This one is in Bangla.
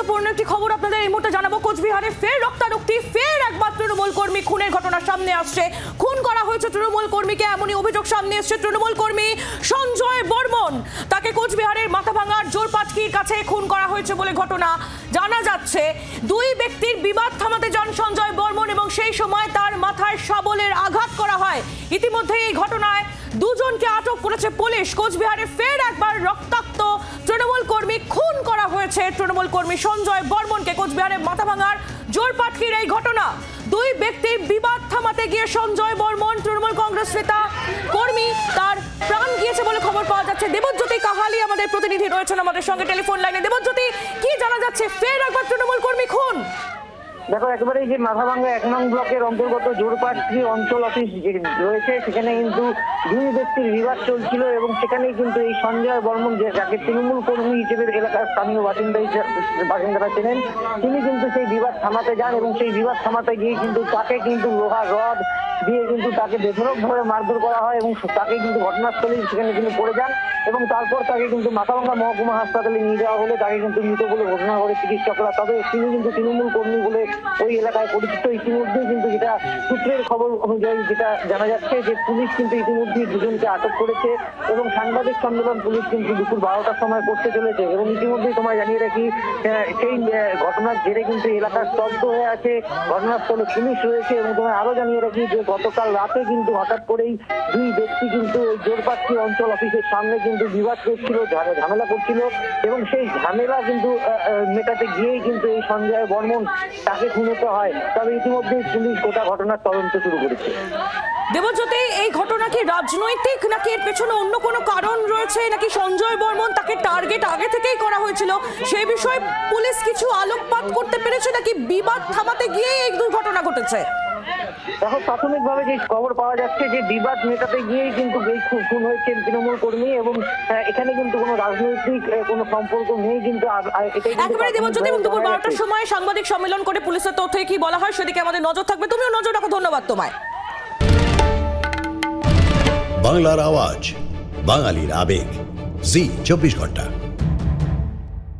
গুরুত্বপূর্ণ একটি খবর আপনাদের এই মুহূর্তে জানাবো। কোচবিহারে ফের রক্তারক্তি, ফের একবার তৃণমূল কর্মী খুনের ঘটনা সামনে আসছে। খুন করা হয়েছে তৃণমূল কর্মীকে, এমনই অভিযোগ সামনে এসেছে। তৃণমূল কর্মী সঞ্জয় বর্মন, তাকে কোচবিহারের মাথাভাঙার জোরপাটকির কাছে খুন করা হয়েছে বলে ঘটনা জানা যাচ্ছে। দুই ব্যক্তির বিবাদ থামাতে যান সঞ্জয় বর্মন এবং সেই সময় তার মাথায় শাবলের আঘাত করা হয়। ইতিমধ্যে এই ঘটনায় দুজনকে আটক করেছে পুলিশ। কোচবিহারে ফের একবার রক্তাক্ত তৃণমূল কর্মী খুন করা হয়েছে। তৃণমূল কর্মী সঞ্জয় বর্মনকে কোচবিহারের মাথাভাঙার জোরপাটকির এই ঘটনা। দুই ব্যক্তির বিবাদ থামাতে গিয়ে সঞ্জয় বর্মন, তৃণমূল কংগ্রেস নেতা কর্মী, তার প্রাণ গিয়েছে বলে খবর পাওয়া যাচ্ছে। দেবজ্যোতি কাহালি আমাদের প্রতিনিধি রয়েছেন আমাদের সঙ্গে টেলিফোন লাইনে। দেবজ্যোতি, কি জানা যাচ্ছে? ফের একবার তৃণমূল কর্মী খুন। দেখো, একেবারে যে মাথাভাঙ্গা 1 নং ব্লকের অন্তর্গত জোরপাটকি অঞ্চল অফিস রয়েছে, সেখানে কিন্তু দুই ব্যক্তির বিবাদ চলছিল এবং সেখানেই কিন্তু এই সঞ্জয় বর্মন, যাকে তৃণমূল কর্মী হিসেবে এলাকার স্থানীয় বাসিন্দারা চেনেন, তিনি কিন্তু সেই বিবাদ থামাতে যান এবং সেই বিবাদ থামাতে গিয়ে কিন্তু তাকে কিন্তু লোহা রড দিয়ে কিন্তু তাকে বেধড়কভাবে মারধর করা হয় এবং তাকে কিন্তু ঘটনাস্থলে সেখানে কিন্তু পড়ে যান এবং তারপর তাকে কিন্তু মাথাভাঙ্গা মহকুমা হাসপাতালে নিয়ে যাওয়া হলে তাকে কিন্তু মৃত বলে ঘোষণা করে চিকিৎসকরা। তবে তিনি কিন্তু তৃণমূল কর্মী বলে ওই এলাকায় পরিচিত। ইতিমধ্যেই কিন্তু যেটা সূত্রের খবর অনুযায়ী যেটা জানা যাচ্ছে যে পুলিশ কিন্তু ইতিমধ্যেই দুজনকে আটক করেছে এবং সাংবাদিক সম্মেলন পুলিশ কিন্তু দুপুর 12টার সময় করতে চলেছে। এবং ইতিমধ্যেই তোমায় জানিয়ে রাখি, সেই ঘটনার জেরে কিন্তু এলাকা স্তব্ধ হয়ে আছে, ঘটনাস্থলে পুলিশ রয়েছে। এবং তোমায় আরো জানিয়ে রাখি যে গতকাল রাতে কিন্তু হঠাৎ করেই দুই ব্যক্তি কিন্তু এই জোরপাটকি অঞ্চল অফিসের সামনে কিন্তু বিবাদ করছিল, ঝামেলা করছিল এবং সেই ঝামেলা কিন্তু মেটাতে গিয়েই কিন্তু এই সঞ্জয় বর্মন তাকে খুন হতে হয়। তবে ইতিমধ্যেই পুলিশ গোটা ঘটনার তদন্ত শুরু করেছে। দেবজ্যোতি, এই ঘটনা কি রাজনৈতিক নাকি এর পেছনে অন্য কোনো কারণ রয়েছে, নাকি সঞ্জয় বর্মন তাকে টার্গেট আগে থেকেই করা হয়েছিল, সেই বিষয়ে পুলিশ কিছু আলোকপাত করতে পেরেছে নাকি বিবাদ থামাতে গিয়ে এই দুর্ঘটনা ঘটেছে? দেখো, প্রাথমিকভাবে যে খবর পাওয়া যাচ্ছে যে বিবাদ মেটাতে গিয়েই কিন্তু এই খুন হয়েছে তৃণমূল কর্মী এবং এখানে কিন্তু কোনো রাজনৈতিক কোনো সম্পর্ক নেই। কিন্তু একেবারে দেবজ্যোতি, এবং দুপুর 12টার সময় সাংবাদিক সম্মেলন করে পুলিশের তথ্যে কি বলা হয় সেদিকে আমাদের নজর থাকবে। তুমিও নজর রাখো। ধন্যবাদ তোমায়। বাংলার আওয়াজ, বাঙালির আবেগ, জি 24 ঘন্টা।